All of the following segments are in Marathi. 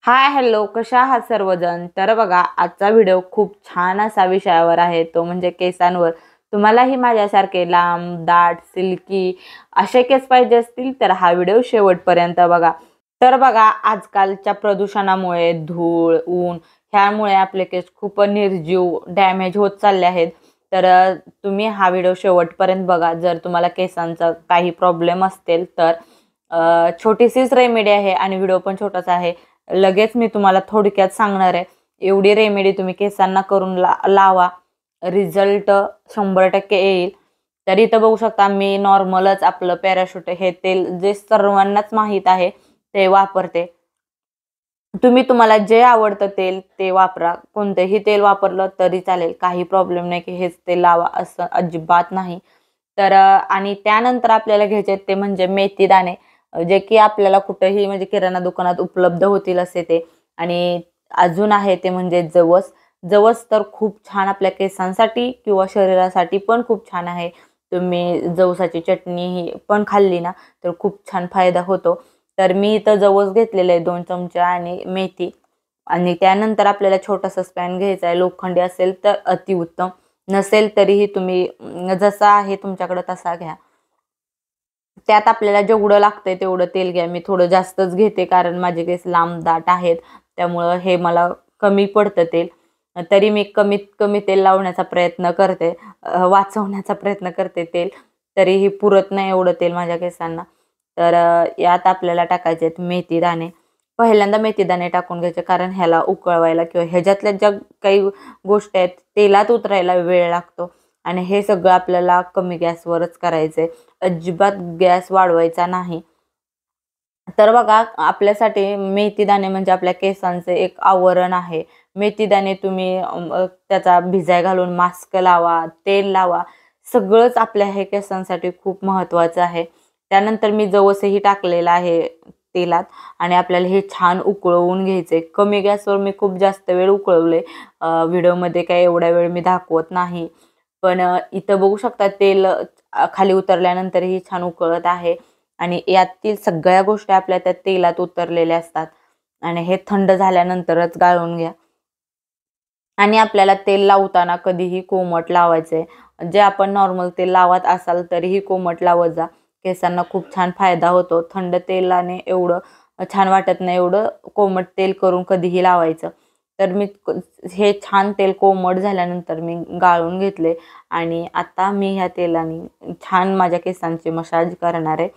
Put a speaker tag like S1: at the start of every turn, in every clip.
S1: हाय हॅलो, कशा आहात सर्वजण? तर बघा, आजचा व्हिडिओ खूप छान असा विषयावर आहे, तो म्हणजे केसांवर. तुम्हालाही माझ्यासारखे लांब, दाट, सिल्की असे केस पाहिजे असतील तर हा व्हिडिओ शेवटपर्यंत बघा. तर बघा, आजकालच्या प्रदूषणामुळे धूळ, ऊन ह्यामुळे आपले केस खूप निर्जीव, डॅमेज होत चालले आहेत. तर तुम्ही हा व्हिडिओ शेवटपर्यंत बघा. जर तुम्हाला केसांचा काही प्रॉब्लेम असतील तर छोटीशीच रेमेडी आहे आणि व्हिडिओ पण छोटासा आहे. लगेच मी तुम्हाला थोडक्यात सांगणार आहे. एवढी रेमेडी तुम्ही केसांना करून लावा, रिझल्ट 100% येईल. तर इथं बघू शकता, मी नॉर्मलच आपलं पॅराशूट हे तेल जे सर्वांनाच माहीत आहे ते वापरते. तुम्हाला जे आवडतं तेल ते वापरा. कोणतेही तेल वापरलं तरी चालेल, काही प्रॉब्लेम नाही की हेच तेल लावा असं अजिबात नाही. तर आणि त्यानंतर आपल्याला घ्यायचे ते म्हणजे मेथी दाणे, जे की आपल्याला कुठेही म्हणजे किराणा दुकानात उपलब्ध होतील असे ते. आणि अजून आहे ते म्हणजे जवस. जवस तर खूप छान आपल्या केसांसाठी किंवा शरीरासाठी पण खूप छान आहे. तुम्ही जवसाची चटणी ही पण खाल्ली ना तर खूप छान फायदा होतो. तर मी इथं जवस घेतलेले आहे 2 चमचे आणि मेथी. आणि त्यानंतर आपल्याला छोटासा स्पॅन घ्यायचा आहे. लोखंडी असेल तर अतिउत्तम, नसेल तरीही तुम्ही जसा आहे तुमच्याकडे तसा घ्या. त्यात आपल्याला जेवढं लागतंय तेवढं तेल घ्या. मी थोडं जास्तच घेते कारण माझे केस लांब दाट आहेत, त्यामुळं हे मला कमी पडतं तेल. तरी मी कमीत कमी तेल लावण्याचा प्रयत्न करते, वाचवण्याचा प्रयत्न करते तेल. तरीही पुरत नाही एवढं तेल माझ्या केसांना. तर यात आपल्याला टाकायचे आहेत मेथी दाणे. पहिल्यांदा मेथी दाणे टाकून घ्यायचे, कारण ह्याला उकळवायला किंवा ह्याच्यातल्या ज्या काही गोष्टी आहेत तेलात उतरायला वेळ लागतो. आणि हे सगळं आपल्याला कमी गॅसवरच करायचंय, अजिबात गॅस वाढवायचा नाही. तर बघा, आपल्यासाठी मेथी दाणे म्हणजे आपल्या केसांचे एक आवरण आहे. मेथी दाणे तुम्ही त्याचा भिजाय घालून मास्क लावा, तेल लावा, सगळंच आपल्या हे केसांसाठी खूप महत्त्वाचं आहे. त्यानंतर मी जवसही टाकलेला आहे तेलात आणि आपल्याला हे छान उकळवून घ्यायचे. कमी गॅसवर मी खूप जास्त वेळ उकळवले. व्हिडिओमध्ये काय एवढा वेळ मी दाखवत नाही. पण इथं बघू शकता तेल खाली उतरल्यानंतरही छान उकळत आहे आणि यातील सगळ्या गोष्टी आपल्या त्या तेलात उतरलेल्या असतात. आणि हे थंड झाल्यानंतरच गाळून घ्या. आणि आपल्याला तेल लावताना कधीही कोमट लावायचे. जे आपण नॉर्मल तेल लावत असाल तरीही कोमट लावत जा. केसांना खूप छान फायदा होतो. थंड तेलाने एवढं छान वाटत नाही, एवढं कोमट तेल करून कधीही लावायचं. तर मी हे छान तेल कोमट झाल्यानंतर मी गाळून घेतले आणि आता मी ह्या तेलाने छान माझ्या केसांची मसाज करणार आहे.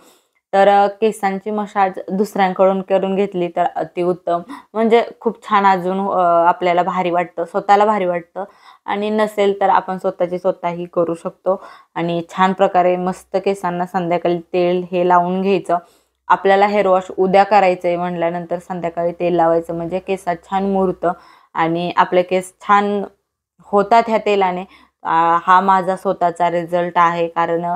S1: तर केसांची मसाज दुसऱ्यांकडून करून घेतली तर अतिउत्तम. म्हणजे खूप छान अजून आपल्याला भारी वाटतं, स्वतःला भारी वाटतं. आणि नसेल तर आपण स्वतःची स्वतःही करू शकतो. आणि छान प्रकारे मस्त केसांना संध्याकाळी तेल हे लावून घ्यायचं. आपल्याला हेअर वॉश उद्या करायचं आहे म्हटल्यानंतर संध्याकाळी तेल लावायचं, म्हणजे केसात छान मुरतं आणि आपले केस छान होतात ह्या तेलाने. हा माझा स्वतःचा रिझल्ट आहे, कारण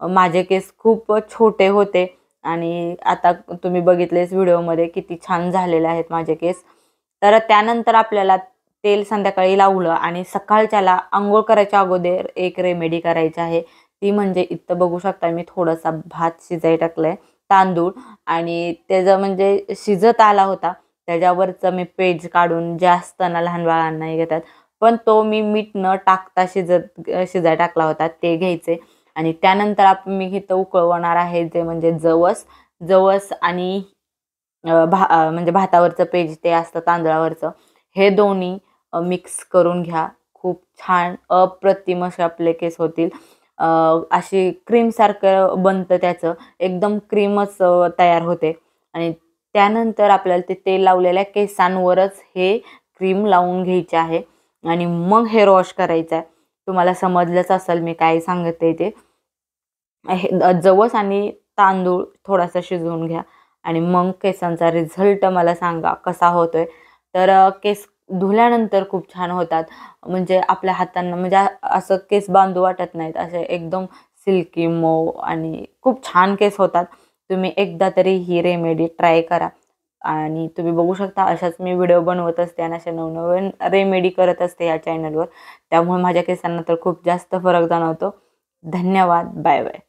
S1: माझे केस खूप छोटे होते आणि आता तुम्ही बघितलेच व्हिडिओमध्ये किती छान झालेले आहेत माझे केस. तर त्यानंतर आपल्याला तेल संध्याकाळी लावलं आणि सकाळच्याला अंघोळ करायच्या अगोदर एक रेमेडी करायची आहे. ती म्हणजे इथं बघू शकता, मी थोडासा भात शिजाय टाकलाय, तांदूळ. आणि त्याचं म्हणजे शिजत आला होता, त्याच्यावरचं मी पेज काढून, जे असताना लहान बाळांनाही घेतात, पण तो मी मीठ न टाकता शिजाय टाकला होता, ते घ्यायचे. आणि त्यानंतर मी इथं उकळवणार आहे जे म्हणजे जवस. जवस आणि म्हणजे भातावरचं पेज ते असतं तांदळावरचं, हे दोन्ही मिक्स करून घ्या. खूप छान अप्रतिम असे आपले केस होतील. अशी क्रीमसारखं बनतं त्याचं, एकदम क्रीमच तयार होते. आणि त्यानंतर आपल्याला ते तेल लावलेल्या केसांवरच हे क्रीम लावून घ्यायचे आहे आणि मग हेअर वॉश करायचा आहे. तुम्हाला समजलंच असेल मी काय सांगते ते. जवस आणि तांदूळ थोडासा शिजवून घ्या आणि मग केसांचा रिझल्ट मला सांगा कसा होतोय. तर केस धुल्यानंतर खूप छान होतात. म्हणजे आपल्या हातांना म्हणजे असं केस बांधू वाटत नाहीत, असे एकदम सिल्की मऊ आणि खूप छान केस होतात. तुम्ही एकदा तरी ही रेमेडी ट्राय करा. आणि तुम्ही बघू शकता, अशाच मी व्हिडिओ बनवत असते आणि अशा नवनवीन रेमेडी करत असते या चॅनलवर. त्यामुळे माझ्या केसांना तर खूप जास्त फरक जाणवतो. धन्यवाद. Bye bye.